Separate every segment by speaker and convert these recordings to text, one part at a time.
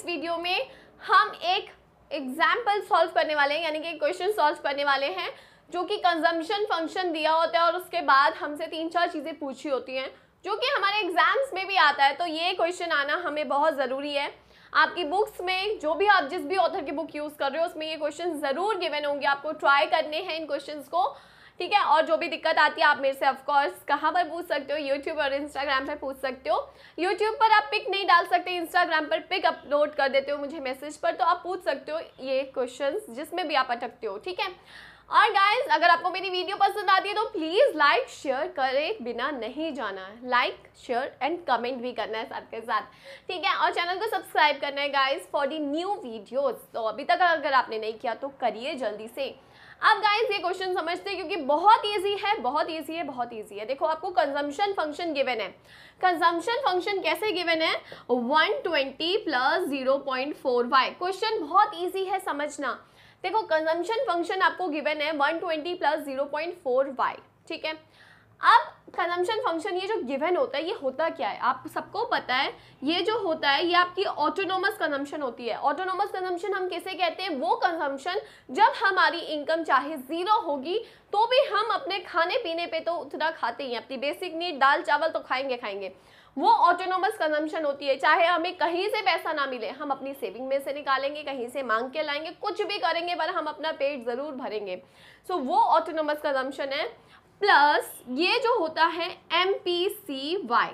Speaker 1: इस वीडियो में हम एक एग्जाम्पल सॉल्व करने वाले हैं, यानी कि क्वेश्चन सॉल्व करने वाले हैं जो कि कंजम्पशन फंक्शन दिया होता है और उसके बाद हमसे 3-4 चीज़ें पूछी होती हैं जो कि हमारे एग्जाम्स में भी आता है। तो ये क्वेश्चन आना हमें बहुत ज़रूरी है। आपकी बुक्स में जो भी आप जिस भी ऑथर की बुक यूज़ कर रहे हो उसमें ये क्वेश्चन ज़रूर गिवन होंगे, आपको ट्राई करने हैं इन क्वेश्चंस को, ठीक है। और जो भी दिक्कत आती है आप मेरे से ऑफकोर्स कहाँ पर पूछ सकते हो, यूट्यूब और इंस्टाग्राम पर पूछ सकते हो। यूट्यूब पर आप पिक नहीं डाल सकते, इंस्टाग्राम पर पिक अपलोड कर देते हो मुझे मैसेज पर, तो आप पूछ सकते हो ये क्वेश्चंस जिसमें भी आप अटकते हो, ठीक है। और गाइज अगर आपको मेरी वीडियो पसंद आती है तो प्लीज़ लाइक शेयर करे बिना नहीं जाना है, लाइक शेयर एंड कमेंट भी करना है साथ के साथ, ठीक है। और चैनल को सब्सक्राइब करना है guys for the new videos. तो अभी तक अगर आपने नहीं किया तो करिए जल्दी से। अब गाइज ये क्वेश्चन समझते हैं क्योंकि बहुत ईजी है, बहुत ईजी है, बहुत ईजी है। देखो आपको कंजम्पशन फंक्शन गिवन है। कंजम्पशन फंक्शन कैसे गिवन है? 120 + 0.4y। क्वेश्चन बहुत ईजी है समझना। देखो कंजम्पशन फंक्शन आपको गिवन है 120 + 0.4y, ठीक है। अब कंजम्पशन फंक्शन ये जो गिवन होता है ये होता क्या है आप सबको पता है। ये जो होता है ये आपकी ऑटोनोमस कंजम्पशन होती है। ऑटोनोमस कंजम्पशन हम किसे कहते हैं? वो कंजम्पशन जब हमारी इनकम चाहे 0 होगी तो भी हम अपने खाने पीने पे तो उतना खाते ही हैं, अपनी बेसिक नीड दाल चावल तो खाएंगे। वो ऑटोनोमस कंजम्पशन होती है। चाहे हमें कहीं से पैसा ना मिले, हम अपनी सेविंग में से निकालेंगे, कहीं से मांग के लाएंगे, कुछ भी करेंगे पर हम अपना पेट ज़रूर भरेंगे। सो वो ऑटोनोमस कंजम्पशन है। प्लस ये जो होता है MPCY,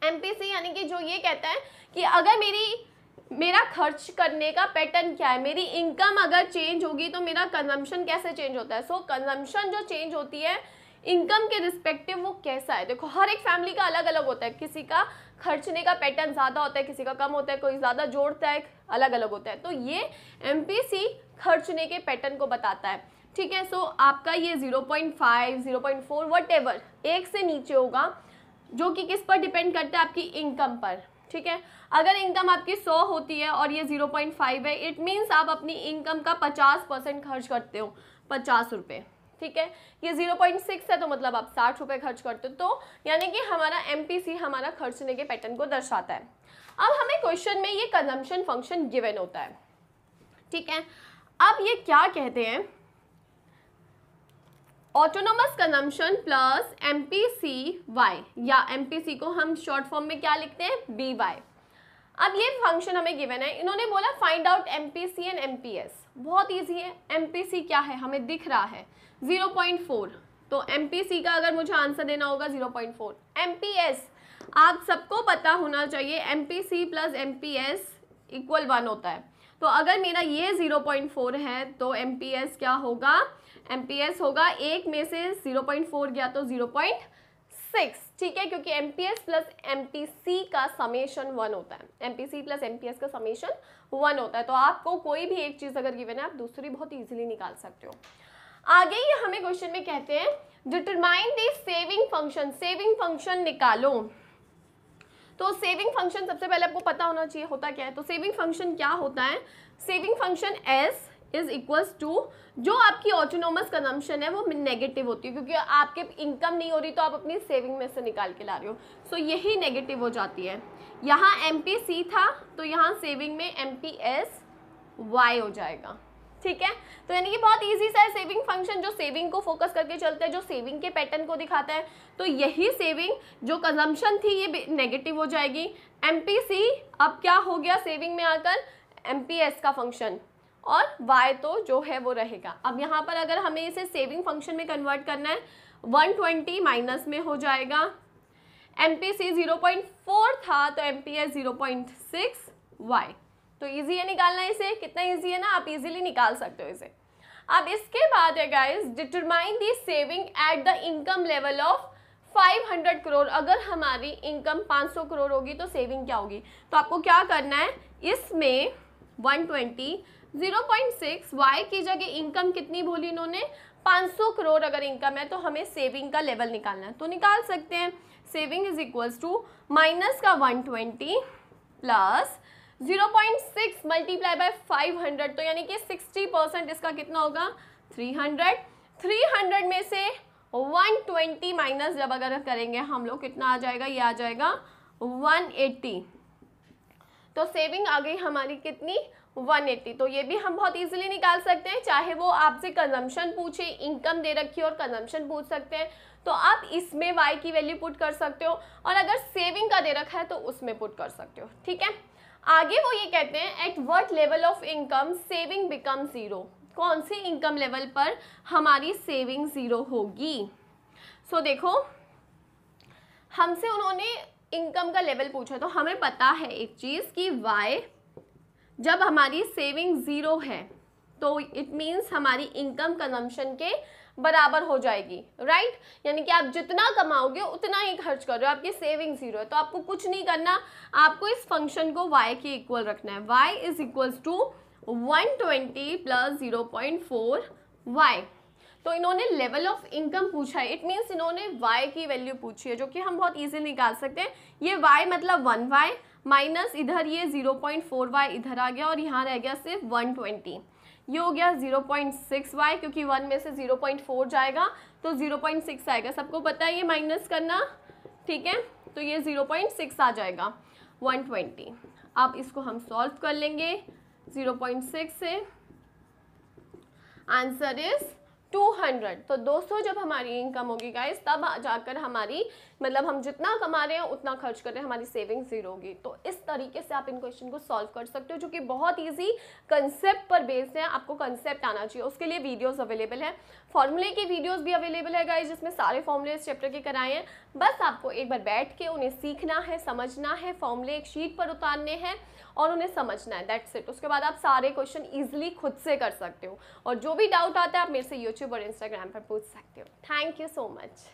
Speaker 1: MPC यानी कि जो ये कहता है कि अगर मेरा खर्च करने का पैटर्न क्या है, मेरी इनकम अगर चेंज होगी तो मेरा कंजम्पशन कैसे चेंज होता है। सो कंजम्पशन जो चेंज होती है इनकम के रिस्पेक्टिव वो कैसा है। देखो हर एक फैमिली का अलग अलग होता है, किसी का खर्चने का पैटर्न ज़्यादा होता है, किसी का कम होता है, कोई ज़्यादा जोड़ता है, अलग अलग होता है। तो ये MPC खर्चने के पैटर्न को बताता है, ठीक है। सो आपका ये 0.5 0.4 वटेवर एक से नीचे होगा, जो कि किस पर डिपेंड करता है? आपकी इनकम पर, ठीक है। अगर इनकम आपकी 100 होती है और ये 0.5 है, इट मीन्स आप अपनी इनकम का 50% खर्च करते हो, 50 रुपये, ठीक है। ये 0.6 है तो मतलब आप 60 रुपये खर्च करते हो। तो यानी कि हमारा MPC हमारा खर्चने के पैटर्न को दर्शाता है। अब हमें क्वेश्चन में ये कंजम्पशन फंक्शन गिवन होता है, ठीक है। अब ये क्या कहते हैं? ऑटोनोमस कंजम्पशन प्लस MPCY, या MPC को हम शॉर्ट फॉर्म में क्या लिखते हैं? BY। अब ये फंक्शन हमें गिवन है, इन्होंने बोला find out MPC and MPS। बहुत इजी है। MPC क्या है हमें दिख रहा है 0.4, तो MPC का अगर मुझे आंसर देना होगा 0.4। MPS आप सबको पता होना चाहिए, MPC + MPS = 1 होता है। तो अगर मेरा ये 0.4 है तो MPS क्या होगा? MPS होगा 1 में से 0.4 गया तो 0.6, ठीक है, क्योंकि MPS + MPC का समेशन 1 होता है। MPC + MPS का समेशन 1 होता है। तो आपको कोई भी एक चीज़ अगर गिवन है आप दूसरी बहुत ईजिली निकाल सकते हो। आगे ये हमें क्वेश्चन में कहते हैं determine the saving function. Saving function निकालो। तो सेविंग फंक्शन सबसे पहले आपको पता होना चाहिए होता क्या है। तो सेविंग फंक्शन क्या होता है? सेविंग फंक्शन S = जो आपकी ऑटोनोमस कंजम्पशन है वो नेगेटिव होती है, क्योंकि आपके इनकम नहीं हो रही तो आप अपनी सेविंग में से निकाल के ला रहे हो। सो यही नेगेटिव हो जाती है। यहाँ MPC था तो यहाँ सेविंग में MPSY हो जाएगा, ठीक है। तो यानी कि बहुत इजी सा है सेविंग फंक्शन, जो सेविंग को फोकस करके चलता है, जो सेविंग के पैटर्न को दिखाता है। तो यही सेविंग जो कंजम्पशन थी ये नेगेटिव हो जाएगी। MPC अब क्या हो गया सेविंग में आकर? MPS का फंक्शन, और Y तो जो है वो रहेगा। अब यहाँ पर अगर हमें इसे सेविंग फंक्शन में कन्वर्ट करना है 120 माइनस में हो जाएगा। MPC 0.4 था तो MPS 0.6Y। तो इजी है निकालना इसे, कितना इजी है ना, आप इजीली निकाल सकते हो इसे। अब इसके बाद है guys determine the saving at the income level of 500 crore. अगर हमारी इनकम 500 करोड़ होगी तो सेविंग क्या होगी? तो आपको क्या करना है, इसमें 120 0.6 Y की जगह इनकम कितनी बोली इन्होंने? 500 करोड़ अगर इनकम है तो हमें सेविंग का लेवल निकालना है। तो निकाल सकते हैं। सेविंग = माइनस का 120 प्लस 0.6 मल्टीप्लाई बाय 500, तो यानी कि 60% इसका कितना होगा? 300। 300 में से 120 माइनस जब अगर करेंगे हम लोग कितना आ जाएगा? ये आ जाएगा 180। तो सेविंग आ गई हमारी कितनी, 180। तो ये भी हम बहुत इजीली निकाल सकते हैं, चाहे वो आपसे कंजम्पशन पूछे, इनकम दे रखी हो और कंजम्पशन पूछ सकते हैं, तो आप इसमें y की वैल्यू पुट कर सकते हो, और अगर सेविंग का दे रखा है तो उसमें पुट कर सकते हो। ठीक है, आगे वो ये कहते हैं at what level of income saving become zero, कौन सी इनकम लेवल पर हमारी सेविंग जीरो होगी। सो देखो, हमसे उन्होंने इनकम का लेवल पूछा, तो हमें पता है एक चीज़ कि y जब हमारी सेविंग ज़ीरो है तो इट मीन्स हमारी इनकम कंजम्पशन के बराबर हो जाएगी, राइट। यानी कि आप जितना कमाओगे उतना ही खर्च कर रहे हो, आपकी सेविंग ज़ीरो है, तो आपको कुछ नहीं करना, आपको इस फंक्शन को y के इक्वल रखना है। y is equals to 120 plus 0.4 y। तो इन्होंने लेवल ऑफ इनकम पूछा है, इट मीन्स इन्होंने y की वैल्यू पूछी है, जो कि हम बहुत इजीली निकाल सकते हैं। ये y मतलब 1y माइनस इधर ये 0.4y इधर आ गया, और यहाँ रह गया सिर्फ 120, ये हो गया 0.6y, क्योंकि 1 में से 0.4 जाएगा तो 0.6 आएगा, सबको पता है ये माइनस करना, ठीक है। तो ये 0.6 आ जाएगा 120। अब इसको हम सॉल्व कर लेंगे 0.6 से, आंसर इज 200। तो 200 जब हमारी इनकम होगी गाइस, तब जाकर हमारी मतलब हम जितना कमा रहे हैं उतना खर्च कर रहे हैं, हमारी सेविंग जीरो होगी। तो इस तरीके से आप इन क्वेश्चन को सॉल्व कर सकते हो, जो कि बहुत इजी कंसेप्ट पर बेस्ड है। आपको कंसेप्ट आना चाहिए, उसके लिए वीडियोस अवेलेबल है, फॉर्मूले की वीडियोस भी अवेलेबल है गाइस, जिसमें सारे फॉर्मूले इस चैप्टर के कराए हैं। बस आपको एक बार बैठ के उन्हें सीखना है, समझना है, फॉर्मूले एक शीट पर उतारने हैं और उन्हें समझना है, दैट्स इट। उसके बाद आप सारे क्वेश्चन इजीली खुद से कर सकते हो, और जो भी डाउट आता है आप मेरे से यूट्यूब और इंस्टाग्राम पर पूछ सकते हो। Thank you so much.